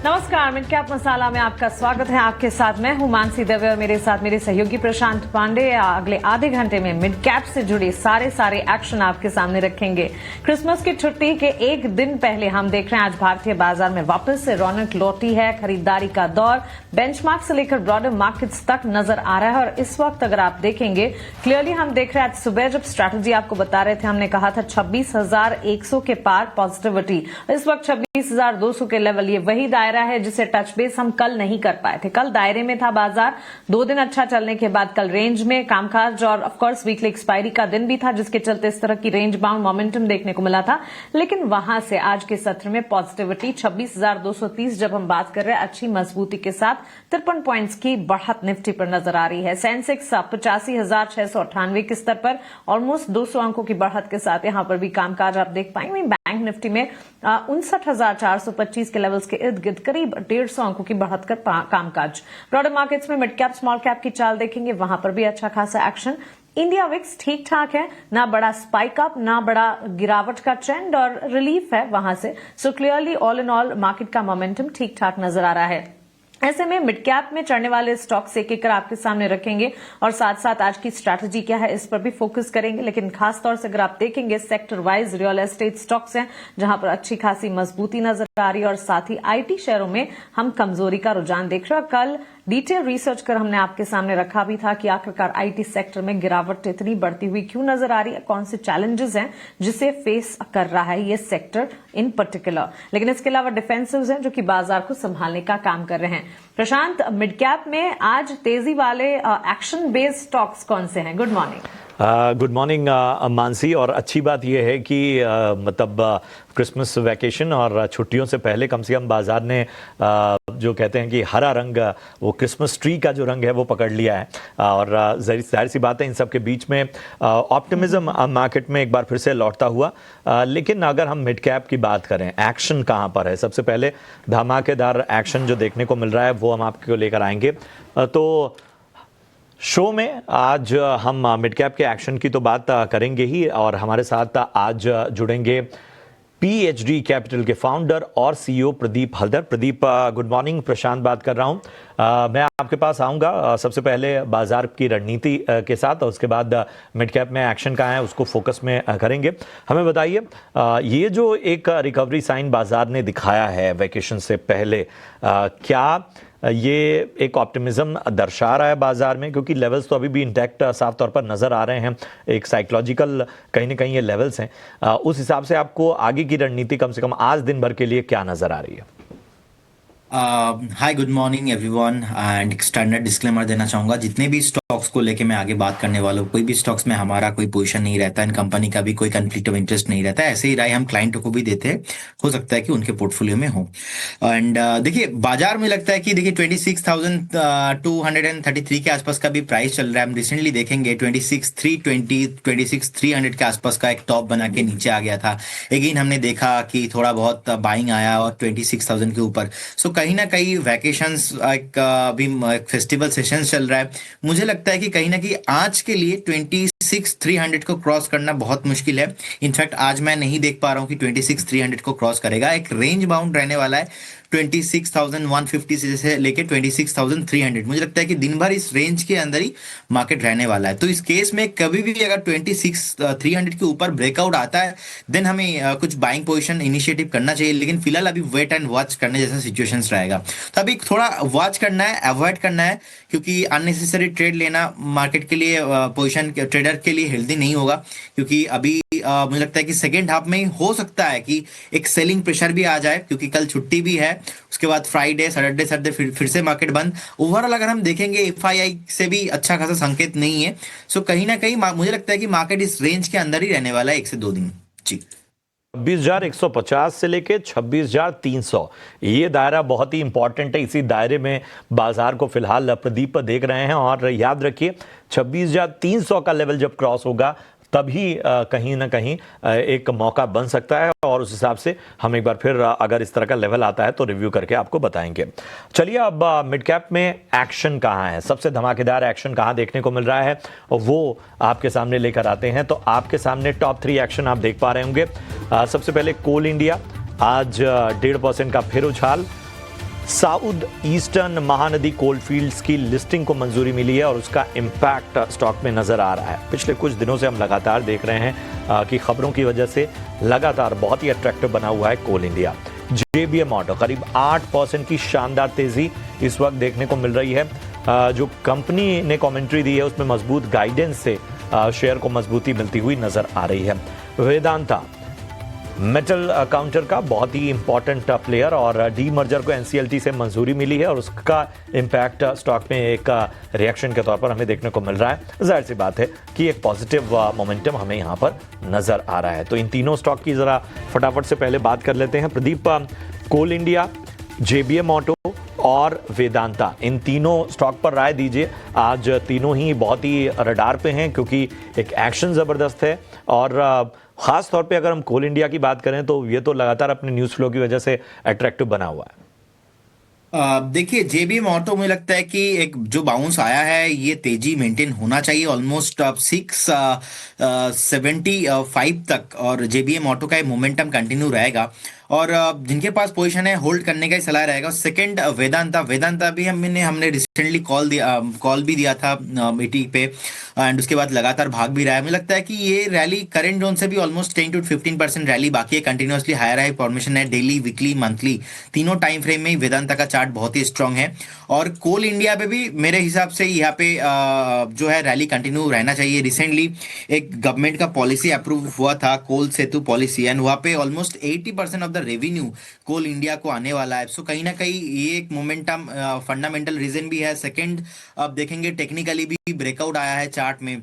नमस्कार, mid cap मसाला में आपका स्वागत है। आपके साथ मैं हूं मानसी दवे और मेरे साथ मेरे सहयोगी प्रशांत पांडे। अगले आधे घंटे में मिड कैप से जुड़े सारे एक्शन आपके सामने रखेंगे। क्रिसमस की छुट्टी के एक दिन पहले हम देख रहे हैं आज भारतीय बाजार में वापस से रौनक लौटी है। खरीदारी का दौर बेंचमार्क से लेकर ब्रॉडर मार्केट्स तक नजर आ रहा है और इस वक्त अगर आप देखेंगे क्लियरली हम देख रहे हैं आज सुबह जब स्ट्रैटेजी आपको बता रहे थे, हमने कहा था 26,100 के पार पॉजिटिविटी। इस वक्त 26,200 के लेवल, ये वही दायरा है जिसे टच बेस हम कल नहीं कर पाए थे। कल दायरे में था बाजार, 2 दिन अच्छा चलने के बाद कल रेंज में कामकाज और ऑफ कोर्स वीकली एक्सपायरी का दिन भी था जिसके चलते इस तरह की रेंज बाउंड मोमेंटम देखने को मिला था। लेकिन वहां से आज के सत्र में पॉजिटिविटी 26,230 जब हम बात कर रहे हैं अच्छी मजबूती के साथ 53 पॉइंट्स की बढ़त निफ्टी पर नजर आ रही है। सेंसेक्स 85,698 के स्तर पर ऑलमोस्ट 200 अंकों की बढ़त के साथ यहां पर भी कामकाज आप देख पाएंगे। बैंक निफ्टी में 59,425 के लेवल्स के इर्द गिर्द करीब 150 अंकों की बढ़त कर कामकाज। ब्रॉडर मार्केट्स में मिड कैप स्मॉल कैप की चाल देखेंगे, वहां पर भी अच्छा खासा एक्शन। इंडिया विक्स ठीक ठाक है, ना बड़ा स्पाइक अप ना बड़ा गिरावट का ट्रेंड और रिलीफ है वहां से। So clearly all in all market का मोमेंटम ठीक ठाक नजर आ रहा है। ऐसे में मिड कैप में चढ़ने वाले स्टॉक्स एक एक कर आपके सामने रखेंगे और साथ साथ आज की स्ट्रैटेजी क्या है इस पर भी फोकस करेंगे। लेकिन खासतौर से अगर आप देखेंगे sector wise real estate stocks हैं जहां पर अच्छी खासी मजबूती नजर आ रही है और साथ ही आईटी शेयरों में हम कमजोरी का रुझान देख रहे हैं। कल डिटेल रिसर्च कर हमने आपके सामने रखा भी था कि आखिरकार आईटी सेक्टर में गिरावट इतनी बढ़ती हुई क्यों नजर आ रही है, कौन से चैलेंजेस हैं जिसे फेस कर रहा है ये सेक्टर इन पर्टिकुलर। लेकिन इसके अलावा डिफेंसिव्स हैं जो कि बाजार को संभालने का काम कर रहे हैं। प्रशांत, मिड कैप में आज तेजी वाले एक्शन बेस्ड स्टॉक्स कौन से हैं? Good morning. Good morning Mansi. और अच्छी बात यह है कि मतलब क्रिसमस वैकेशन और छुट्टियों से पहले कम से कम बाजार ने जो कहते हैं कि हरा रंग, वो क्रिसमस ट्री का जो रंग है वो पकड़ लिया है। और जाहिर सी बात है इन सब के बीच में ऑप्टिमिज्म मार्केट में एक बार फिर से लौटता हुआ। लेकिन अगर हम मिड कैप की बात करें, एक्शन कहाँ पर है? सबसे पहले धमाकेदार एक्शन जो देखने को मिल रहा है वो हम आपको लेकर आएंगे। तो शो में आज हम मिड कैप के एक्शन की तो बात करेंगे ही और हमारे साथ आज जुड़ेंगे PHD कैपिटल के फाउंडर और CEO Pradeep Haldar. Pradeep, good morning. Prashant बात कर रहा हूं। मैं आपके पास आऊंगा सबसे पहले बाजार की रणनीति के साथ और उसके बाद मिड कैप में एक्शन कहाँ है उसको फोकस में करेंगे। हमें बताइए, ये जो एक रिकवरी साइन बाजार ने दिखाया है वैकेशन से पहले, क्या ये एक ऑप्टिमिज्म दर्शा रहा है बाजार में? क्योंकि लेवल्स तो अभी भी इंटैक्ट साफ तौर पर नज़र आ रहे हैं, एक साइकोलॉजिकल कहीं ना कहीं ये लेवल्स हैं। उस हिसाब से आपको आगे की रणनीति कम से कम आज दिन भर के लिए क्या नज़र आ रही है? हाय, गुड मॉर्निंग एवरीवन। एंड एक स्टैंडर्ड डिस्क्लेमर देना चाहूंगा, जितने भी स्टॉक्स को लेके मैं आगे बात करने वाला हूँ, कोई भी स्टॉक्स में हमारा कोई पोजीशन नहीं रहता, इन कंपनी का भी कोई कंफ्लिक्ट ऑफ इंटरेस्ट नहीं रहता। ऐसे ही राय हम क्लाइंटों को भी देते हैं, हो सकता है कि उनके पोर्टफोलियो में हो। एंड देखिए, बाजार में लगता है कि देखिए 26,233 के आसपास का भी प्राइस चल रहा है। हम रिसेंटली देखेंगे 26,320 26,300 के आसपास का एक टॉप बना के नीचे आ गया था। अगेन हमने देखा कि थोड़ा बहुत बाइंग आया और 26,000 के ऊपर। सो कहीं ना कहीं वैकेशंस अभी फेस्टिवल सेशन चल रहा है। मुझे लगता है कि कहीं ना कहीं आज के लिए 26,300 को क्रॉस करना बहुत मुश्किल है। इनफैक्ट आज मैं नहीं देख पा रहा हूं कि 26,300 को क्रॉस करेगा। एक रेंज बाउंड रहने वाला है 26,150 से लेके 26,300। मुझे लगता है कि दिन भर इस रेंज के अंदर ही मार्केट रहने वाला है। तो इस केस में कभी भी अगर 26,300 के ऊपर ब्रेकआउट आता है देन हमें कुछ बाइंग पोजीशन इनिशिएटिव करना चाहिए। लेकिन फिलहाल अभी वेट एंड वॉच करने जैसा सिचुएशंस रहेगा। तो अभी थोड़ा वॉच करना है, अवॉइड करना है, क्योंकि अननेसेसरी ट्रेड लेना मार्केट के लिए, पोजीशन ट्रेडर के लिए हेल्दी नहीं होगा। क्योंकि अभी मुझे लगता है कि सेकेंड हाफ में हो सकता है कि एक सेलिंग प्रेशर भी आ जाए, क्योंकि कल छुट्टी भी है। उसके बाद फ्राइडे सैटरडे फिर से मार्केट बंद। ओवरऑल अगर हम देखेंगे FII से भी अच्छा खासा संकेत नहीं है। सो कहीं ना कहीं मुझे लगता है कि मार्केट इस रेंज के अंदर ही रहने वाला है 1 से 2 दिन। जी, 26,150 से लेके 26,300, ये दायरा बहुत ही इंपॉर्टेंट है। इसी दायरे में बाजार को फिलहाल प्रदीप देख रहे हैं और याद रखिए 26,300 का लेवल जब क्रॉस होगा तभी कहीं ना कहीं एक मौका बन सकता है और उस हिसाब से हम एक बार फिर अगर इस तरह का लेवल आता है तो रिव्यू करके आपको बताएंगे। चलिए, अब मिड कैप में एक्शन कहाँ है, सबसे धमाकेदार एक्शन कहाँ देखने को मिल रहा है और वो आपके सामने लेकर आते हैं। तो आपके सामने टॉप 3 एक्शन आप देख पा रहे होंगे। सबसे पहले कोल इंडिया आज 1.5% का फिर उछाल। साउथ ईस्टर्न महानदी कोलफील्ड्स की लिस्टिंग को मंजूरी मिली है और उसका इम्पैक्ट स्टॉक में नजर आ रहा है। पिछले कुछ दिनों से हम लगातार देख रहे हैं कि खबरों की वजह से लगातार बहुत ही अट्रैक्टिव बना हुआ है कोल इंडिया। जेबीएम ऑटो करीब 8% की शानदार तेजी इस वक्त देखने को मिल रही है। जो कंपनी ने कमेंट्री दी है उसमें मजबूत गाइडेंस से शेयर को मजबूती मिलती हुई नजर आ रही है। वेदांता मेटल काउंटर का बहुत ही इंपॉर्टेंट प्लेयर और डी मर्जर को एनसीएलटी से मंजूरी मिली है और उसका इम्पैक्ट स्टॉक में एक रिएक्शन के तौर पर हमें देखने को मिल रहा है। जाहिर सी बात है कि एक पॉजिटिव मोमेंटम हमें यहां पर नजर आ रहा है। तो इन तीनों स्टॉक की जरा फटाफट से पहले बात कर लेते हैं। प्रदीप, कोल इंडिया, जेबीएम ऑटो और वेदांता, इन तीनों स्टॉक पर राय दीजिए। आज तीनों ही बहुत ही रडार पे हैं क्योंकि एक एक्शन जबरदस्त है और खास तौर पे अगर हम कोल इंडिया की बात करें तो ये तो लगातार अपने न्यूज फ्लो की वजह से अट्रैक्टिव बना हुआ है। देखिए, जेबीएम ऑटो मुझे लगता है कि एक जो बाउंस आया है ये तेजी मेंटेन होना चाहिए ऑलमोस्ट अब 675 तक, और जेबीएम ऑटो का मोमेंटम कंटिन्यू रहेगा और जिनके पास पोजीशन है होल्ड करने का ही सलाह रहेगा। सेकंड, वेदांता भी हमने रिसेंटली कॉल भी दिया था मीटिंग पे एंड उसके बाद लगातार भाग भी रहा है। मुझे लगता है कि ये रैली करंट जोन से भी ऑलमोस्ट 10 to 15% रैली बाकी है, कंटिन्यूअसली हायर हाई फॉर्मेशन है डेली, वीकली, मंथली, तीनों टाइम फ्रेम में ही वेदांता का चार्ट बहुत ही स्ट्रांग है। और कोल इंडिया पे भी मेरे हिसाब से यहाँ पे जो है रैली कंटिन्यू रहना चाहिए। रिसेंटली एक गवर्नमेंट का पॉलिसी अप्रूव हुआ था, कोल सेतु पॉलिसी, एंड वहाँ पे almost 80% of the revenue coal India को आने वाला है। सो कहीं ना कहीं ये एक मोमेंटम फंडामेंटल रीजन भी है। सेकंड, अब देखेंगे टेक्निकली भी ब्रेकआउट आया है चार्ट में।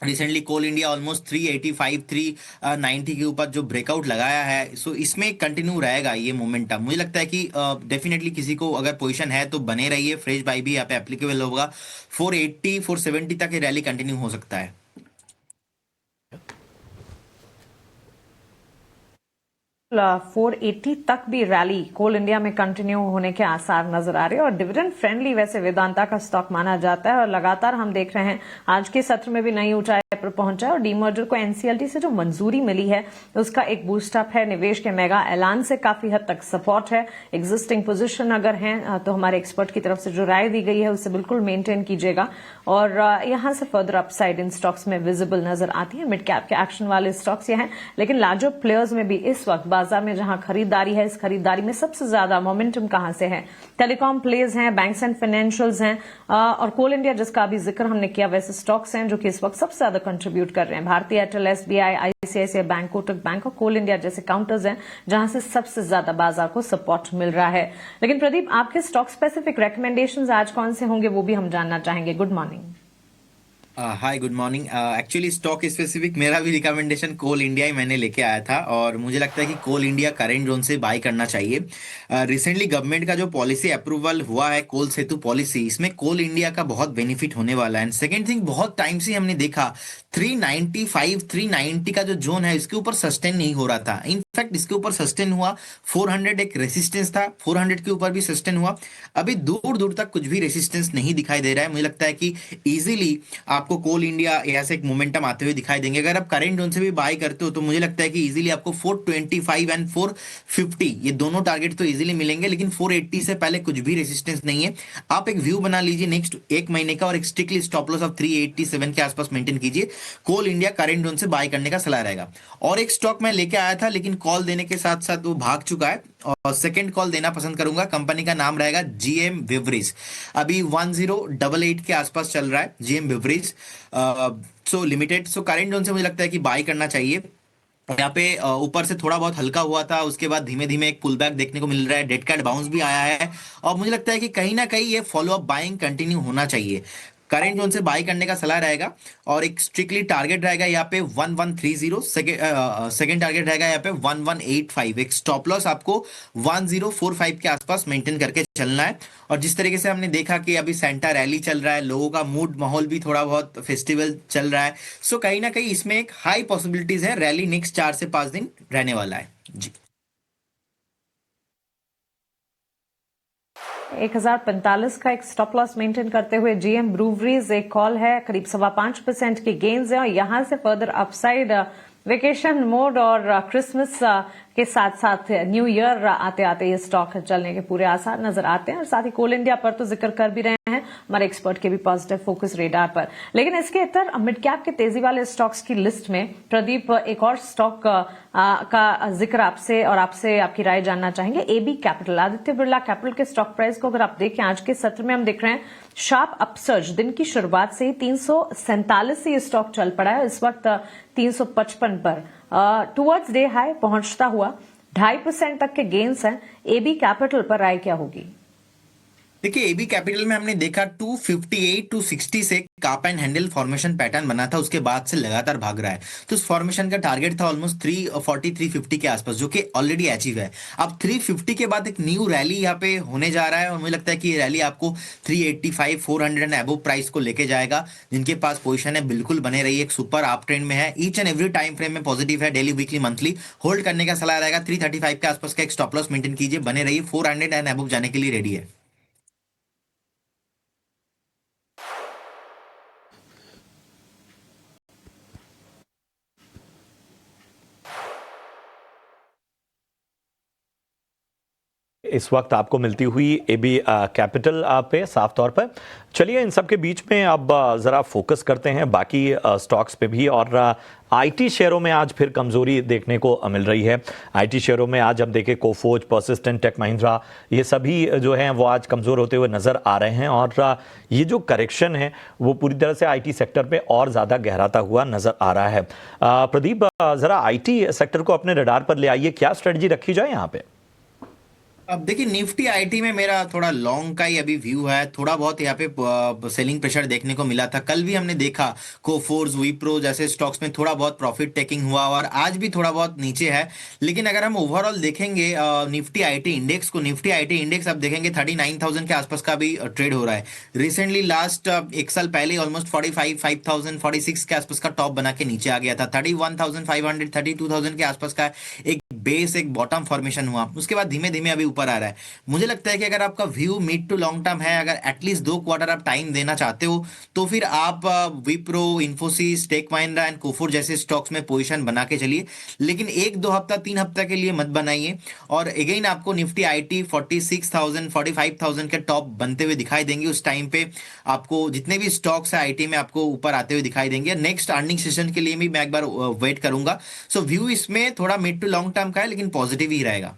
रिसेंटली कोल इंडिया ऑलमोस्ट 385 390 के ऊपर जो ब्रेकआउट लगाया है, सो इसमें कंटिन्यू रहेगा ये मोमेंटम। मुझे लगता है कि डेफिनेटली किसी को अगर पोजीशन है तो बने रहिए, फ्रेश बाई भी यहाँ पे एप्लीकेबल होगा। 480 470 तक ये रैली कंटिन्यू हो सकता है। 480 तक भी रैली कोल इंडिया में कंटिन्यू होने के आसार नजर आ रहे हैं और डिविडेंड फ्रेंडली वैसे वेदांता का स्टॉक माना जाता है और लगातार हम देख रहे हैं आज के सत्र में भी नई ऊंचाई पर पहुंचा है और डीमर्जर को एनसीएलटी से जो मंजूरी मिली है उसका एक बूस्ट अप है। निवेश के मेगा ऐलान से काफी हद तक सपोर्ट है। एग्जिस्टिंग पोजीशन अगर है तो हमारे एक्सपर्ट की तरफ से जो राय दी गई है उसे बिल्कुल मेंटेन कीजिएगा और यहां से फर्दर अपसाइड इन स्टॉक्स में विजिबल नजर आती है। मिड कैप के एक्शन वाले स्टॉक्स ये हैं, लेकिन लार्जर प्लेयर्स में भी इस वक्त बाजार में जहां खरीदारी है, इस खरीदारी में सबसे ज्यादा मोमेंटम कहां से है? टेलीकॉम प्लेज हैं, बैंक्स एंड फाइनेंशियल्स हैं और कोल इंडिया जिसका अभी जिक्र हमने किया वैसे स्टॉक्स हैं जो कि इस वक्त सबसे ज्यादा कंट्रीब्यूट कर रहे हैं। भारतीय Airtel, SBI, ICICI bank, Kotak bank और कोल इंडिया जैसे काउंटर्स हैं जहां से सबसे ज्यादा बाजार को सपोर्ट मिल रहा है। लेकिन प्रदीप, आपके स्टॉक स्पेसिफिक रिकमेंडेशंस आज कौन से होंगे वो भी हम जानना चाहेंगे। Good morning. Hi, good morning. Actually stock specific मेरा भी रिकमेंडेशन कोल इंडिया ही मैंने लेके आया था और मुझे लगता है कि कोल इंडिया करंट जोन से बाय करना चाहिए। रिसेंटली गवर्नमेंट का जो पॉलिसी अप्रूवल हुआ है कोल सेतु पॉलिसी, इसमें कोल इंडिया का बहुत बेनिफिट होने वाला है। एंड सेकेंड थिंग, बहुत टाइम से हमने देखा 395 390 का जो जोन है इसके ऊपर सस्टेन नहीं हो रहा था। इनफैक्ट इसके ऊपर सस्टेन हुआ, 400 एक रेसिस्टेंस था, 400 के ऊपर भी सस्टेन हुआ। अभी दूर दूर तक कुछ भी रेसिस्टेंस नहीं दिखाई दे रहा है। मुझे लगता है कि इजीली आपको कोल इंडिया यहाँ से एक मोमेंटम आते हुए दिखाई देंगे। अगर आप करंट जोन से भी बाय करते हो तो मुझे लगता है कि इजीली आपको 425 एंड 450 ये दोनों टारगेट तो इजीली मिलेंगे, लेकिन 480 से पहले कुछ भी रेसिस्टेंस नहीं है। आप एक व्यू बना लीजिए नेक्स्ट एक महीने का और एक स्ट्रिक्टली स्टॉप लॉस ऑफ 387 के आसपास मेंटेन कीजिए। कोल इंडिया करंट जोन से बाय करने का सलाह रहेगा। और एक स्टॉक मैं लेके आया था लेकिन कॉल देने के साथ साथ वो भाग चुका है और सेकंड कॉल देना पसंद करूंगा। कंपनी का नाम रहेगा जीएम बेवरेज, अभी 1088 के आसपास चल रहा है जीएम बेवरेज सो लिमिटेड। सो करंट जोन से मुझे लगता है कि बाय करना चाहिए। यहाँ पे ऊपर से थोड़ा बहुत हल्का हुआ था, उसके बाद धीमे धीमे एक पुल बैक देखने को मिल रहा है, डेड कैट बाउंस भी आया है और मुझे लगता है कि कहीं ना कहीं ये फॉलो अप बाइंग कंटिन्यू होना चाहिए। करंट जोन से बाय करने का सलाह रहेगा और एक स्ट्रिक्टली टारगेट रहेगा यहाँ पे 1130, सेकेंड टारगेट रहेगा यहाँ पे 1185। एक स्टॉप लॉस आपको 1045 के आसपास मेंटेन करके चलना है। और जिस तरीके से हमने देखा कि अभी सेंटा रैली चल रहा है, लोगों का मूड माहौल भी थोड़ा बहुत फेस्टिवल चल रहा है, सो कहीं ना कहीं इसमें एक हाई पॉसिबिलिटीज है रैली नेक्स्ट 4 से 5 दिन रहने वाला है जी। 1045 का एक स्टॉप लॉस मेंटेन करते हुए जीएम ब्रूवरीज एक कॉल है, करीब 5.25% के गेन्स है और यहां से फर्दर अपसाइड वेकेशन मोड और क्रिसमस के साथ साथ न्यू ईयर आते आते ये स्टॉक चलने के पूरे आसार नजर आते हैं। और साथ ही कोल इंडिया पर तो जिक्र कर भी रहे हैं हमारे एक्सपर्ट के भी पॉजिटिव फोकस रेडार पर। लेकिन इसके इतर मिड कैप के तेजी वाले स्टॉक्स की लिस्ट में प्रदीप एक और स्टॉक का जिक्र आपसे आपकी राय जानना चाहेंगे। A B capital, Aditya Birla capital के स्टॉक प्राइस को अगर आप देखें आज के सत्र में हम देख रहे हैं शार्प अपसर्ज, दिन की शुरुआत से ही 347 से ये स्टॉक चल पड़ा है, इस वक्त 355 पर टुवर्ड्स डे हाई पहुंचता हुआ 2.5% तक के गेन्स हैं। एबी कैपिटल पर राय क्या होगी? देखिए, एबी कैपिटल में हमने देखा 258 टू 60 से काप एंड हैंडल फॉर्मेशन पैटर्न बना था, उसके बाद से लगातार भाग रहा है। तो उस फॉर्मेशन का टारगेट था ऑलमोस्ट 340 350 के आसपास, जो कि ऑलरेडी अचीव है। अब 350 के बाद एक न्यू रैली यहाँ पे होने जा रहा है और मुझे लगता है कि ये रैली आपको 385 400 एंड अबव प्राइस को लेके जाएगा। जिनके पास पोजीशन है बिल्कुल बने रही, एक सुपर अप ट्रेंड में है, each and every time frame में पॉजिटिव है, डेली वीकली मंथली होल्ड करने का सलाह रहेगा। 335 के आसपास का एक स्टॉप लॉस मेंटेन कीजिए, बने रहिए, 400 एंड अबव जाने के लिए रेडी है। इस वक्त आपको मिलती हुई एबी कैपिटल पे साफ तौर पर। चलिए इन सब के बीच में अब ज़रा फोकस करते हैं बाकी स्टॉक्स पे भी। और आईटी शेयरों में आज फिर कमज़ोरी देखने को मिल रही है। आईटी शेयरों में आज हम देखें कोफोर्ज, पर्सिस्टेंट, टेक महिंद्रा, ये सभी जो हैं वो आज कमज़ोर होते हुए नज़र आ रहे हैं। और ये जो करेक्शन है वो पूरी तरह से आईटी सेक्टर पे और ज़्यादा गहराता हुआ नज़र आ रहा है। प्रदीप, ज़रा आईटी सेक्टर को अपने रडार पर ले आइए, क्या स्ट्रेटजी रखी जाए यहाँ पे? अब देखिए, निफ्टी आईटी में मेरा थोड़ा लॉन्ग का ही अभी व्यू है। थोड़ा बहुत यहाँ पे सेलिंग प्रेशर देखने को मिला था। कल भी हमने देखा कोफोर्स, विप्रो जैसे स्टॉक्स में थोड़ा बहुत प्रॉफिट टेकिंग हुआ और आज भी थोड़ा बहुत नीचे है। लेकिन अगर हम ओवरऑल देखेंगे निफ्टी आईटी इंडेक्स को, निफ्टी आईटी इंडेक्स आप देखेंगे 39,000 के आसपास का भी ट्रेड हो रहा है। रिसेंटली लास्ट एक साल पहले ऑलमोस्ट 45,000 46 के आसपास का टॉप बना के नीचे आ गया था। 31,500 32,000 के आसपास का एक बेस, एक बॉटम फॉर्मेशन हुआ, उसके बाद धीमे धीमे अभी ऊपर आ रहा है। मुझे लगता है कि अगर आपका view mid to long term है, अगर एटलीस्ट 2 क्वार्टर आप टाइम देना चाहते हो, तो फिर आप विप्रो, इन्फोसिस, टेक महिंद्रा एंड कोफोर्ज जैसे स्टॉक्स में पोजीशन बना के चलिए। लेकिन 1-2 हफ्ता 3 हफ्ता के लिए मत बनाइए। और अगेन आपको निफ्टी आईटी 46,000 45,000 के टॉप बनते हुए दिखाई देंगे। उस टाइम पे आपको जितने भी स्टॉक्स है आईटी में आपको ऊपर आते हुए दिखाई देंगे। नेक्स्ट अर्निंग सेशन के लिए भी मैं एक बार वेट करूंगा। सो व्यू इसमें थोड़ा मिड टू लॉन्ग टर्म का है, लेकिन पॉजिटिव ही रहेगा।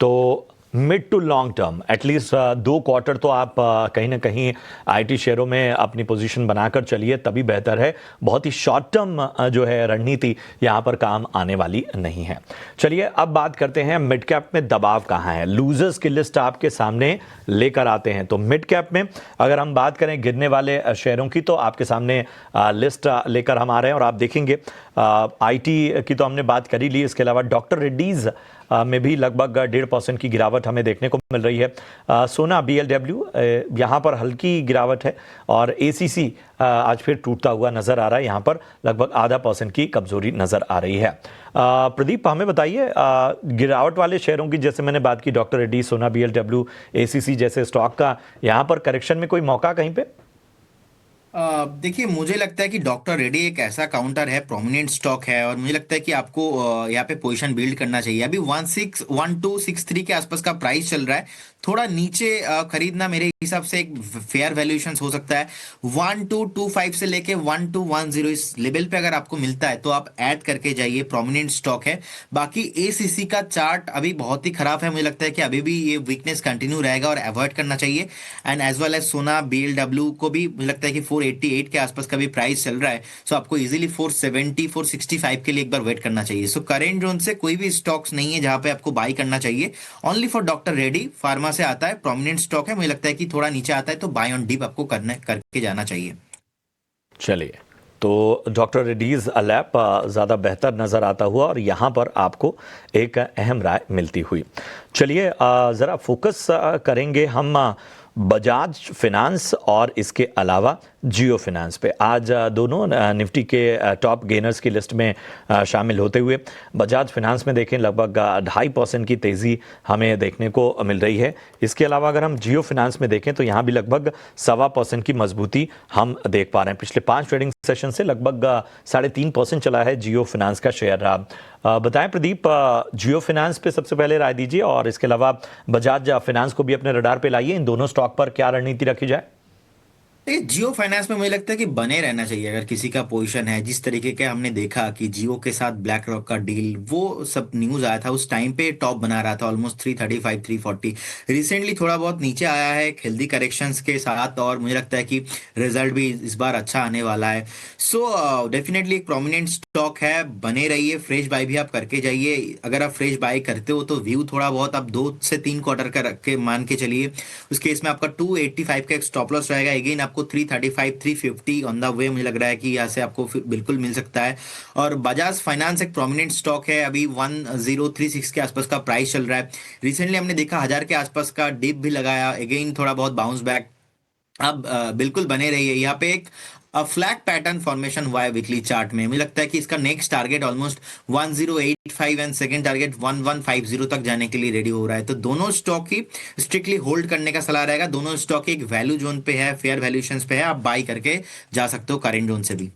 तो mid to long term at least 2 quarter तो आप कहीं ना कहीं आईटी शेयरों में अपनी पोजीशन बनाकर चलिए, तभी बेहतर है। बहुत ही शॉर्ट टर्म जो है रणनीति यहाँ पर काम आने वाली नहीं है। चलिए अब बात करते हैं मिड कैप में दबाव कहाँ है। लूजर्स की लिस्ट आपके सामने लेकर आते हैं। तो मिड कैप में अगर हम बात करें गिरने वाले शेयरों की, तो आपके सामने लिस्ट लेकर हम आ रहे हैं। और आप देखेंगे आईटी की तो हमने बात कर ही ली, इसके अलावा डॉक्टर रेड्डीज में भी लगभग 1.5% की गिरावट हमें देखने को मिल रही है। सोना बीएलडब्ल्यू यहाँ पर हल्की गिरावट है और एसीसी आज फिर टूटता हुआ नजर आ रहा है। यहाँ पर लगभग 0.5% की कमजोरी नजर आ रही है। प्रदीप, हमें बताइए गिरावट वाले शेयरों की, जैसे मैंने बात की डॉक्टर रेड्डी, सोना बीएलडब्ल्यू, एसीसी जैसे स्टॉक का, यहाँ पर करेक्शन में कोई मौका कहीं पे? देखिए, मुझे लगता है कि डॉक्टर रेड्डी एक ऐसा काउंटर है, प्रोमिनेंट स्टॉक है और मुझे लगता है कि आपको यहाँ पे पोजीशन बिल्ड करना चाहिए। अभी 1263 के आसपास का प्राइस चल रहा है। थोड़ा नीचे खरीदना मेरे हिसाब से एक फेयर वैल्यूएशन हो सकता है। 1225 से लेके 1210 इस लेवल पे अगर आपको मिलता है तो आप ऐड करके जाइए, प्रोमिनेंट स्टॉक है। बाकी एसीसी का चार्ट अभी बहुत ही खराब है, मुझे लगता है कि अभी भी ये वीकनेस कंटिन्यू रहेगा और अवॉइड करना चाहिए। एंड एज वेल एज सोना बीएलडब्ल्यू को भी मुझे लगता है कि 488 के आसपास का भी प्राइस चल रहा है। सो आपको इजीली 470 465 के लिए एक बार वेट करना चाहिए। सो करेंट जोन से कोई भी स्टॉक्स नहीं है जहां पे आपको बाई करना चाहिए। Only for doctor Reddy, pharma से आता है, प्रोमिनेंट स्टॉक है। मुझे लगता है कि थोड़ा नीचे आता है तो बाय ऑन डिप आपको करके जाना चाहिए। चलिए, तो डॉक्टर रेड्डीज लैब ज़्यादा बेहतर नज़र आता हुआ और यहाँ पर आपको एक अहम राय मिलती हुई। चलिए ज़रा फोकस करेंगे हम बजाज फिनांस और इसके अलावा जियो फिनेंस पे। आज दोनों निफ्टी के टॉप गेनर्स की लिस्ट में शामिल होते हुए बजाज फिनेंस में देखें लगभग 2.5% की तेज़ी हमें देखने को मिल रही है। इसके अलावा अगर हम जियो फिनेंस में देखें तो यहाँ भी लगभग 1.25% की मजबूती हम देख पा रहे हैं। पिछले 5 ट्रेडिंग सेशन से लगभग 3.5% चला है जियो फिनेंस का शेयर। बताएं प्रदीप, जियो फिनेंस पे सबसे पहले राय दीजिए और इसके अलावा बजाज फिनेंस को भी अपने रडार पे लाइए। इन दोनों स्टॉक पर क्या रणनीति रखी जाए? देखिए, जियो फाइनेंस में मुझे लगता है कि बने रहना चाहिए अगर किसी का पोजीशन है। जिस तरीके के हमने देखा कि जियो के साथ ब्लैक रॉक का डील, वो सब न्यूज आया था उस टाइम पे टॉप बना रहा था ऑलमोस्ट 335 340। रिसेंटली थोड़ा बहुत नीचे आया है हेल्दी करेक्शंस के साथ, और मुझे लगता है कि रिजल्ट भी इस बार अच्छा आने वाला है। सो डेफिनेटली एक प्रोमिनेंट स्टॉक है, बने रहिए। फ्रेश बाय भी आप करके जाइए। अगर आप फ्रेश बाय करते हो तो व्यू थोड़ा बहुत आप 2 से 3 क्वार्टर का रख के मान के चलिए। उस केस में आपका 285 का एक स्टॉप लॉस रहेगा। अगेन आपको 335 350 ऑन द वे मुझे लग रहा है कि यहाँ से आपको बिल्कुल मिल सकता है। और बजाज फाइनेंस एक प्रोमिनेंट स्टॉक है, अभी 1036 के आसपास का प्राइस चल रहा है। रिसेंटली हमने देखा 1000 के आसपास का डिप भी लगाया, अगेन थोड़ा बहुत बाउंस बैक। अब बिल्कुल बने रहिए। यहाँ पे एक फ्लैग पैटर्न फॉर्मेशन हुआ है वीकली चार्ट में। मुझे लगता है कि इसका next target almost 1085 and second target 1150 तक जाने के लिए रेडी हो रहा है। तो दोनों स्टॉक ही स्ट्रिक्टली होल्ड करने का सलाह रहेगा। दोनों स्टॉक एक वैल्यू जोन पे है, फेयर वैल्यूएशंस पे है, आप बाई करके जा सकते हो करेंट जोन से भी।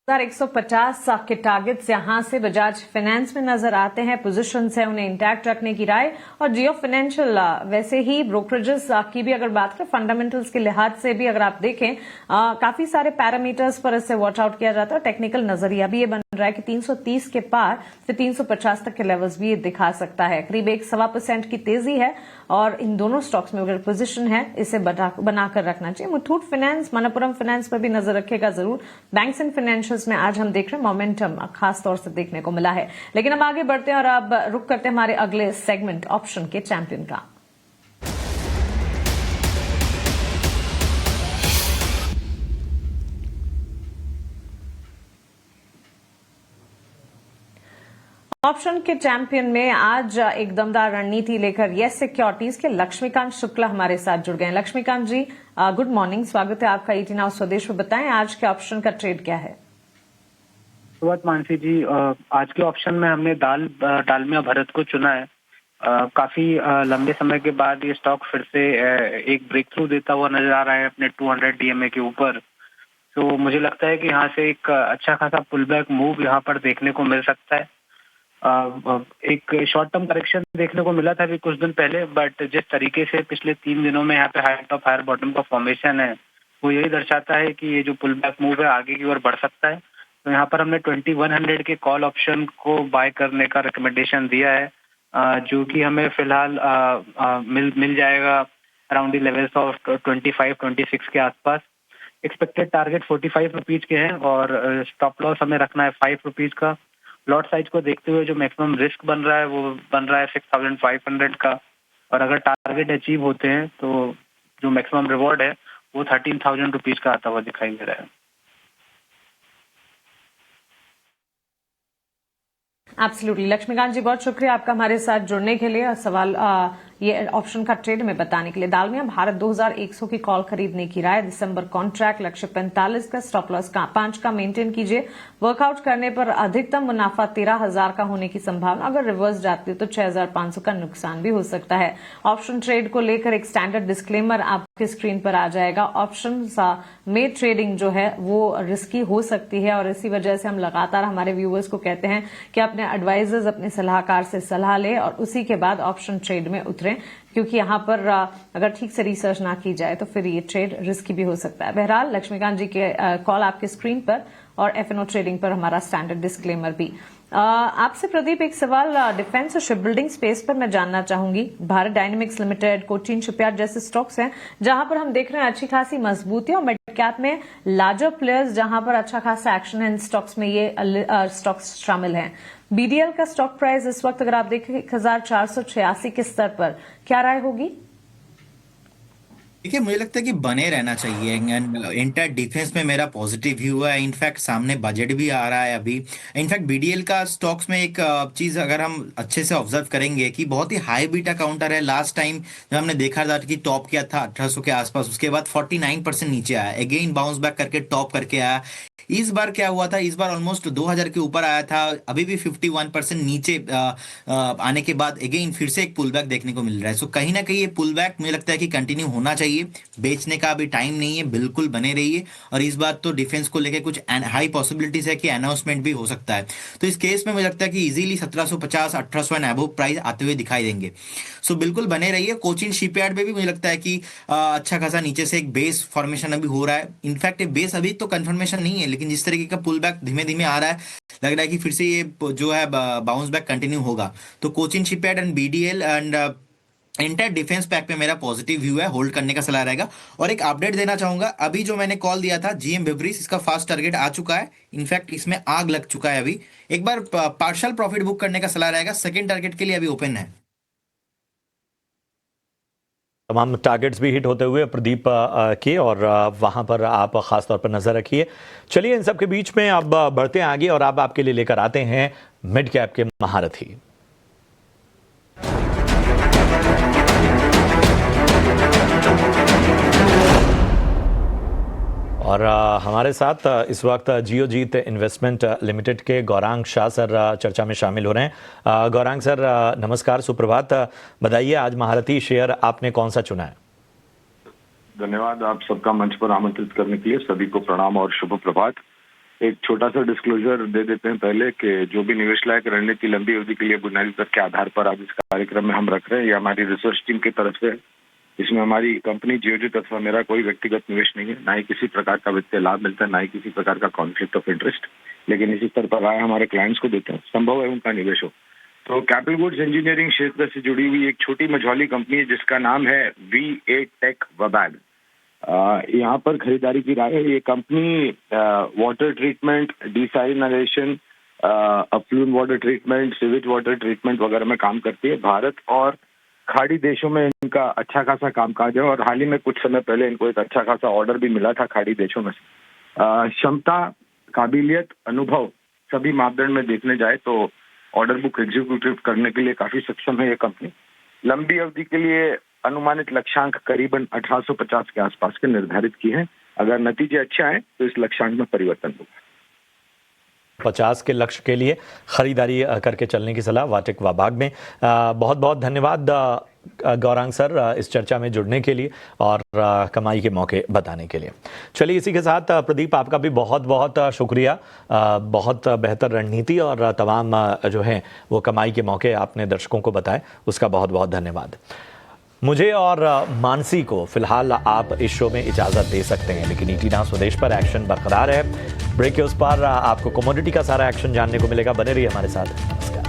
1150 के टारगेट्स यहां से बजाज फाइनेंस में नजर आते हैं। पोजीशंस है उन्हें इंटैक्ट रखने की राय। और जियो फाइनेंशियल वैसे ही ब्रोकरेजेस की भी अगर बात करें, फंडामेंटल्स के लिहाज से भी अगर आप देखें, काफी सारे पैरामीटर्स पर इससे वॉच आउट किया जाता है। टेक्निकल नजरिया भी ये बन रहा है कि 330 के पार फिर 350 तक के लेवल्स भी ये दिखा सकता है। करीब 1.25% की तेजी है और इन दोनों स्टॉक्स में अगर पोजीशन है इसे बनाकर रखना चाहिए। मुथूट फाइनेंस, मनप्पुरम फाइनेंस पर भी नजर रखेगा जरूर। बैंक्स एंड फाइनेंशियल्स में आज हम देख रहे हैं मोमेंटम खास तौर से देखने को मिला है। लेकिन हम आगे बढ़ते हैं और अब रुक करते हैं हमारे अगले सेगमेंट ऑप्शन के चैंपियन का। ऑप्शन के चैंपियन में आज एक दमदार रणनीति लेकर यस सिक्योरिटीज के लक्ष्मीकांत शुक्ला हमारे साथ जुड़ गए हैं। लक्ष्मीकांत जी, गुड मॉर्निंग, स्वागत है आपका ईटी नाउ स्वदेश में। बताएं आज के ऑप्शन का ट्रेड क्या है? सुबह मानसी जी, आज के ऑप्शन में हमने डालमिया भारत को चुना है। काफी लंबे समय के बाद ये स्टॉक फिर से एक ब्रेक थ्रू देता हुआ नजर आ रहा है अपने 200 डीएमए के ऊपर। तो मुझे लगता है कि यहाँ से एक अच्छा खासा पुल बैक मूव यहाँ पर देखने को मिल सकता है। एक शॉर्ट टर्म करेक्शन देखने को मिला था अभी कुछ दिन पहले, बट जिस तरीके से पिछले 3 दिनों में यहाँ पे हाई टॉप हायर बॉटम का फॉर्मेशन है, वो यही दर्शाता है कि ये जो पुल बैक मूव है आगे की ओर बढ़ सकता है। तो यहाँ पर हमने 2100 के कॉल ऑप्शन को बाय करने का रिकमेंडेशन दिया है, जो कि हमें फिलहाल मिल जाएगा अराउंड द लेवल्स ऑफ 25-26 के आसपास। एक्सपेक्टेड टारगेट 45 रुपीज के हैं और स्टॉप लॉस हमें रखना है 5 रुपीज का। लॉट साइज को देखते हुए जो मैक्सिमम रिस्क बन रहा है वो बन रहा है 6500 का, और अगर टारगेट अचीव होते हैं तो जो मैक्सिमम रिवॉर्ड है वो 13,000 रुपीज का आता हुआ दिखाई दे रहा है। एब्सोल्युटली लक्ष्मीकांत जी, बहुत शुक्रिया आपका हमारे साथ जुड़ने के लिए और सवाल ये ऑप्शन का ट्रेड में बताने के लिए। डालमिया भारत 2100 की कॉल खरीदने की राय। दिसंबर कॉन्ट्रैक्ट लक्ष्य 45 का, स्टॉप लॉस का 5 का मेंटेन कीजिए। वर्कआउट करने पर अधिकतम मुनाफा 13,000 का होने की संभावना। अगर रिवर्स जाती है तो 6,500 का नुकसान भी हो सकता है। ऑप्शन ट्रेड को लेकर एक स्टैंडर्ड डिस्क्लेमर आपके स्क्रीन पर आ जाएगा। ऑप्शन में ट्रेडिंग जो है वो रिस्की हो सकती है और इसी वजह से हम लगातार हमारे व्यूअर्स को कहते हैं कि अपने एडवाइजर्स, अपने सलाहकार से सलाह लें और उसी के बाद ऑप्शन ट्रेड में उतरें, क्योंकि यहां पर अगर ठीक से रिसर्च ना की जाए तो फिर ये ट्रेड रिस्की भी हो सकता है। बहरहाल लक्ष्मीकांत जी के कॉल आपके स्क्रीन पर और एफएनओ ट्रेडिंग पर हमारा स्टैंडर्ड डिस्क्लेमर भी। आपसे प्रदीप एक सवाल डिफेंस और शिप बिल्डिंग स्पेस पर मैं जानना चाहूंगी। Bharat dynamics limited, Cochin shipyard जैसे स्टॉक्स हैं जहां पर हम देख रहे हैं अच्छी खासी मजबूती, और मिड कैप में लार्जर प्लेयर्स जहां पर अच्छा खासा एक्शन है इन स्टॉक्स में, ये स्टॉक्स शामिल हैं। बीडीएल का स्टॉक प्राइस इस वक्त अगर आप देखें 1486 के स्तर पर, क्या राय होगी? देखिए, मुझे लगता है कि बने रहना चाहिए। इंटर डिफेंस में मेरा पॉजिटिव व्यू है। इनफैक्ट सामने बजट भी आ रहा है अभी। इनफैक्ट बीडीएल का स्टॉक्स में एक चीज अगर हम अच्छे से ऑब्जर्व करेंगे कि बहुत ही हाई बीटा काउंटर है। लास्ट टाइम जब हमने देखा था कि टॉप किया था 1800 के आसपास, उसके बाद 49% नीचे आया, अगेन बाउंस बैक करके टॉप करके आया। इस बार क्या हुआ था, इस बार ऑलमोस्ट 2000 के ऊपर आया था, अभी भी 51% नीचे आने के बाद अगेन फिर से एक पुल बैक देखने को मिल रहा है। सो कहीं ना कहीं ये पुल बैक मुझे लगता है कि कंटिन्यू होना चाहिए। बेचने का अभी टाइम नहीं है, बिल्कुल बने रहिए। और इस बार तो डिफेंस को लेके कुछ हाई पॉसिबिलिटीज है कि अनाउंसमेंट भी हो सकता है। तो इस केस में मुझे लगता है कि इजीली 1750 1800 एंड अबव प्राइस आते हुए दिखाई देंगे। सो बिल्कुल बने रहिए। कोचिन शिपयार्ड में भी मुझे लगता है कि अच्छा खासा नीचे से एक बेस फॉर्मेशन अभी हो रहा है। इनफैक्ट बेस अभी तो कंफर्मेशन नहीं है, लेकिन जिस तरीके का पुल बैक धीमे धीमे आ रहा है, लग रहा है कि फिर से ये जो है बाउंस बैक कंटिन्यू होगा। तो Cochin shipyard and BDL and inter defence pack पे मेरा पॉजिटिव व्यू है, होल्ड करने का सलाह रहेगा। और एक अपडेट देना चाहूंगा, अभी जो मैंने कॉल दिया था जीएम बेवरीज, इसका फास्ट टारगेट आ चुका है। इनफैक्ट इसमें आग लग चुका है अभी। एक बार पार्शियल प्रॉफिट बुक करने का सलाह रहेगा। सेकंड टारगेट के लिए अभी ओपन है। तमाम टारगेट्स भी हिट होते हुए प्रदीप के, और वहां पर आप खास तौर पर नजर रखिए। चलिए, इन सब के बीच में अब बढ़ते हैं आगे और अब आपके लिए लेकर आते हैं मिड कैप के महारथी। और हमारे साथ इस वक्त जियोजीत इन्वेस्टमेंट लिमिटेड के गौरांग शाह सर चर्चा में शामिल हो रहे हैं। गौरांग सर, नमस्कार, सुप्रभात। बताइए, आज महारथी शेयर आपने कौन सा चुना है? धन्यवाद आप सबका मंच पर आमंत्रित करने के लिए। सभी को प्रणाम और शुभ प्रभात। एक छोटा सा डिस्क्लोजर दे देते हैं पहले कि जो भी निवेश लायक रणनीति लंबी अवधि के लिए बुनियादी तर्क के आधार पर आज इस कार्यक्रम में हम रख रहे हैं, ये हमारी रिसर्च टीम की तरफ से। इसमें हमारी कंपनी जियोजीत अथवा मेरा कोई व्यक्तिगत निवेश नहीं है, ना ही किसी प्रकार का वित्तीय लाभ मिलता है, ना ही किसी प्रकार का कॉन्फ्लिक्ट ऑफ इंटरेस्ट। लेकिन इसी स्तर पर राय हमारे क्लाइंट्स को देते हैं, संभव है उनका निवेश हो। तो कैपिटल गुड्स इंजीनियरिंग क्षेत्र से जुड़ी हुई एक छोटी मझौली कंपनी है जिसका नाम है V8 टेक वबैग। यहाँ पर खरीदारी की राय है। ये company water treatment, desalination, affluent water treatment, sewage water treatment वगैरह में काम करती है। भारत और खाड़ी देशों में इनका अच्छा खासा कामकाज है और हाल ही में कुछ समय पहले इनको एक अच्छा खासा ऑर्डर भी मिला था खाड़ी देशों में से। क्षमता, काबिलियत, अनुभव सभी मापदंड में देखने जाए तो ऑर्डर बुक एग्जीक्यूटिव करने के लिए काफी सक्षम है ये कंपनी। लंबी अवधि के लिए अनुमानित लक्ष्यांक करीबन 1850 के आसपास के निर्धारित किए हैं। अगर नतीजे अच्छे आए तो इस लक्ष्यांक में परिवर्तन होगा। 50 के लक्ष्य के लिए खरीदारी करके चलने की सलाह वाटिक वबाग में। बहुत बहुत धन्यवाद गौरांग सर इस चर्चा में जुड़ने के लिए और कमाई के मौके बताने के लिए। चलिए, इसी के साथ प्रदीप, आपका भी बहुत बहुत शुक्रिया। बहुत बेहतर रणनीति और तमाम जो है वो कमाई के मौके आपने दर्शकों को बताए, उसका बहुत बहुत धन्यवाद। मुझे और मानसी को फिलहाल आप इस शो में इजाज़त दे सकते हैं, लेकिन ईटी नाउ स्वदेश पर एक्शन बरकरार है। ब्रेक के उस पार आपको कमोडिटी का सारा एक्शन जानने को मिलेगा। बने रहिए हमारे साथ। नमस्कार।